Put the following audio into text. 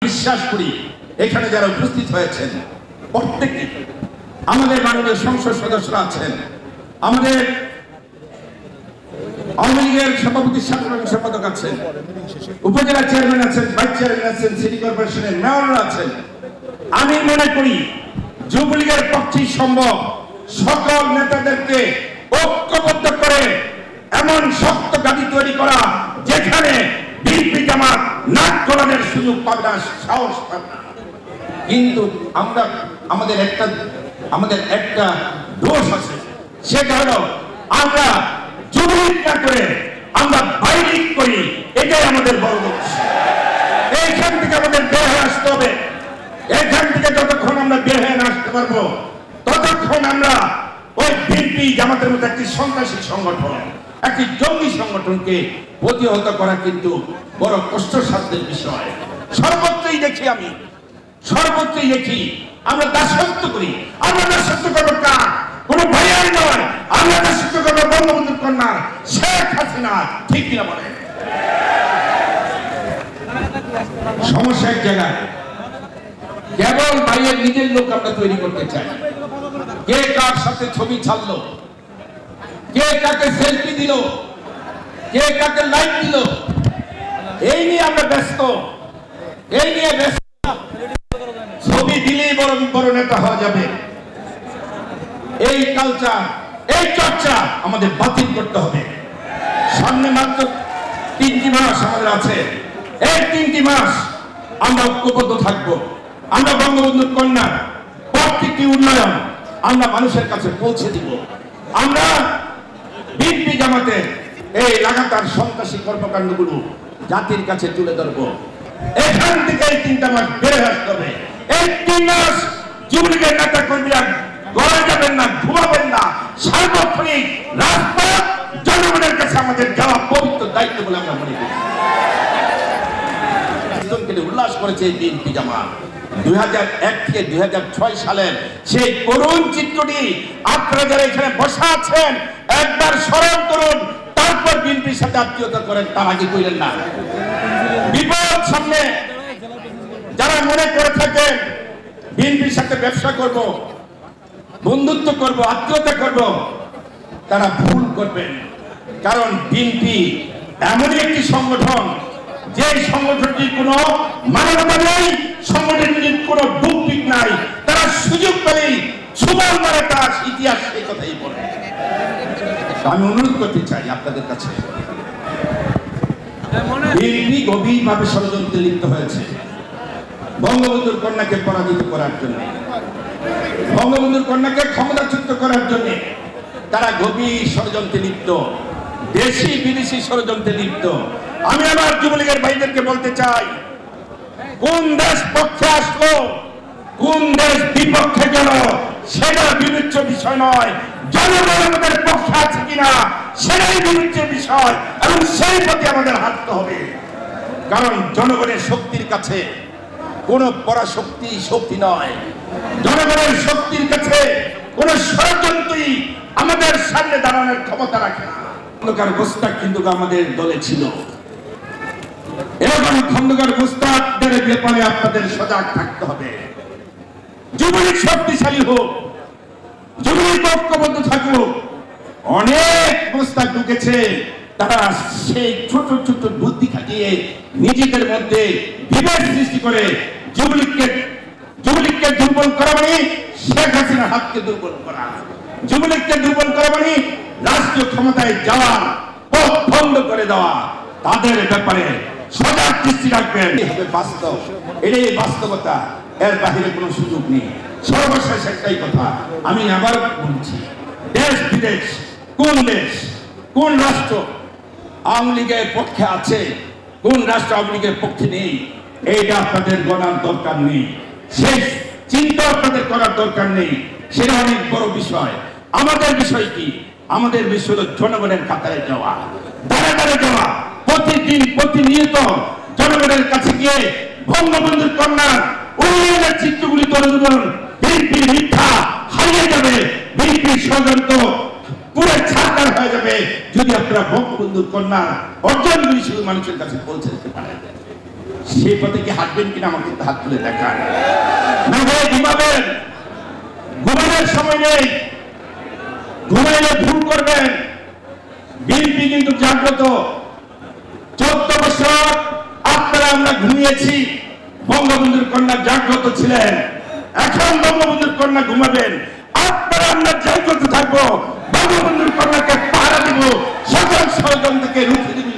বিশ্বাস করি এখানে যারা উপস্থিত হয়েছেন প্রত্যেকে আমাদের মাননীয় সংসদ সদস্যরা আছেন, আমাদের আওয়ামী লীগের সভাপতি সাধারণ সম্পাদক আছেন, উপজেলা চেয়ারম্যান আছেন, ভাইস চেয়ারম্যান আছেন, সিটি কর্পোরেশনের মেয়ররা আছেন। আমি মনে করি যুবলীগের পক্ষেই সম্ভব সকল নেতাদেরকে ঐক্যবদ্ধ করে এমন শক্ত গাড়ি তৈরি করা যেখানে বিএনপি জামাত নাক গলানোর সুযোগ পাবে না, সাহস পাবে না। কিন্তু আমাদের একটা দোষ আছে, সেটা হলো আমরা যুবলীগ না করে আমরা বাইলিগ করি, এটাই আমাদের বড় দোষ। এইখান থেকে আমাদের বের হয়ে আসতে হবে। এইখান থেকে যতক্ষণ আমরা বের হয়ে আসতে পারবো ততক্ষণ আমরা ওই বিএনপি জামাতের মতো একটি সন্ত্রাসী সংগঠন, একটি জঙ্গি সংগঠনকে প্রতিহত করা কিন্তু বড় কষ্টসাধ্যের বিষয়। সর্বত্রই দেখি আমরা দাসত্ব করি। আমরা দাসত্ব করবো কার? কোন ভাইয়ার নয়, আমরা দাসত্ব করবো বঙ্গবন্ধুর কন্যা শেখ হাসিনা। ঠিক কিনা বলেন? সমস্যা এক জায়গায়, কেবল ভাইয়ের নিজের লোক আমরা তৈরি করতে চাই। কে কার সাথে ছবি ছাড়লো, কে কাকে সেলফি দিল, কে কাকে লাইক দিল, এই নিয়ে আমরা ব্যস্ত। ছবি দিলেই বড় নেতা হওয়া যাবে, এই কালচার, এই চর্চা আমাদের বাতিল করতে হবে। সামনে মাত্র 3টি মাস আমাদের আছে। এই 3টি মাস আমরা ঐক্যবদ্ধ থাকবো। আমরা বঙ্গবন্ধুর কন্যা প্রত্যেকটি উন্নয়ন আমরা মানুষের কাছে পৌঁছে দিব। আমরা বিএনপি জামাতের এই লাগাতার সন্ত্রাসী কর্মকাণ্ডগুলো জাতির কাছে তুলে ধরবো। এখান থেকে এই 3টা মাস বেড়ে আসতে হবে। এই 3 মাস যুবলীগের নেতা কর্মীরা গড়ে যাবেন না, ঘুমাবেন না। সার্বক্ষণিক রাজপথ জনগণের কাছে আমাদের যাওয়া পবিত্র দায়িত্ব বলে আমরা মনে করি। উল্লাস করেছে বিএনপি জামাত 2001 থেকে 2006 সালের সেই করুণ চিত্রটি আপনারা যারা এখানে বসা আছেন একবার স্মরণ করুন, তারপর বিএনপির সাথে আত্মীয়তা করেন, তার আগে কইলেন না। বিপদ সামনে যারা মনে করে থাকেন বিএনপির সাথে ব্যবসা করব, বন্ধুত্ব করব, আত্মীয়তা করব, তারা ভুল করবেন। কারণ বিএনপি এমনই একটি সংগঠন যে সংগঠনটির কোনো মানবতা নেই, সংগঠনটির কোনো বুকপিক নাই। তারা সুযোগ পেলেই সুবল মারে, তার ইতিহাস এই কথাই বলে। আমি অনুরোধ করতে চাই আপনাদের কাছে, বিএনপি গভীরভাবে ষড়যন্ত্রে লিপ্ত হয়েছে বঙ্গবন্ধুর কন্যাকে পরাজিত করার জন্য, বঙ্গবন্ধুর কন্যাকে ক্ষমতাচ্যুত করার জন্য তারা গভীর ষড়যন্ত্রে লিপ্ত, দেশি বিদেশি ষড়যন্ত্রে লিপ্ত। আমি আমার যুবলীগের ভাইদেরকে বলতে চাই, কোন দেশ পক্ষে আসলো, কোন দেশ বিপক্ষে গেল, সেটা বিবেচ্য বিষয় নয়। জনগণ আমাদের পক্ষে আছে কিনা সেটাই বিবেচ্য বিষয়, এবং সেই প্রতি আমাদের হাঁটতে হবে। কারণ জনগণের শক্তির কাছে কোন শক্তি নয়, জনগণের শক্তির কাছে কোন ষড়যন্ত্রই আমাদের সামনে দাঁড়ানোর ক্ষমতা রাখে না। খন্দকার গোস্তাক কিন্তু আমাদের দলে ছিল, এবং খন্দকার গোস্তাকদের ব্যাপারে আপনাদের সজাগ থাকতে হবে। যুবলীগ শক্তিশালী হোক, যুবলীগ ঐক্যবদ্ধ থাকুক। অনেক গোস্তাক ঢুকেছে, তারা সেই ছোট ছোট বুদ্ধি খাটিয়ে নিজেদের মধ্যে বিভেদ সৃষ্টি করে যুবলীগকে দুর্বল করা মানে শেখ হাসিনার হাতকে দুর্বল করা, যুবলীগকে দুর্বল করা মানে রাষ্ট্রীয় ক্ষমতায় যাওয়ার পথ বন্ধ করে দেওয়া। তাদের ব্যাপারে সজাগ দৃষ্টি রাখবেন। বাস্তব, এটাই বাস্তবতা, এর বাহিরে কোনো সুযোগ নেই। সর্বশেষ একটাই কথা আমি আবার বলছি, দেশ বিদেশ, কোন দেশ, কোন রাষ্ট্র আওয়ামী লীগের পক্ষে আছে, কোন রাষ্ট্র আওয়ামী লীগের পক্ষে নেই, এইটা আপনাদের গণার দরকার নেই, সেই চিন্তা আপনাদের করার দরকার নেই। সেটা অনেক বড় বিষয়। আমাদের বিষয় কি? আমাদের বিষয় হলো জনগণের কাতারে যাওয়া, দাঁড়ে দাঁড়ে যাওয়া, প্রতিদিন প্রতিনিয়ত জনগণের কাছে গিয়ে বঙ্গবন্ধুর কন্যার উন্নয়নের চিত্রগুলি তুলে ধরুন। বিএনপির মিথ্যা হারিয়ে যাবে, বিএনপির ষড়যন্ত্র পুরো ছাড়খাড় হয়ে যাবে যদি আপনারা বঙ্গবন্ধুর কন্যার অর্জনগুলি শুধু মানুষের কাছে পৌঁছে দিতে পারেন। সেই পথে কি হাঁটবেন কিনা আমাকে একটু হাত তুলে দেখান। না হলে ঘুমাবেন, ঘুমানোর সময় নেই, ঘুমাইলে ভুল করবেন। বিএনপি কিন্তু জাগ্রত। 14 বছর আপনারা আমরা ঘুমিয়েছি, বঙ্গবন্ধুর কন্যা জাগ্রত ছিলেন। এখন বঙ্গবন্ধুর কন্যা ঘুমাবেন, আপনারা আমরা জাগ্রত থাকবো, বঙ্গবন্ধুর কন্যাকে পাহারা দিব, সকল ষড়যন্ত্রকে রুখে দিব।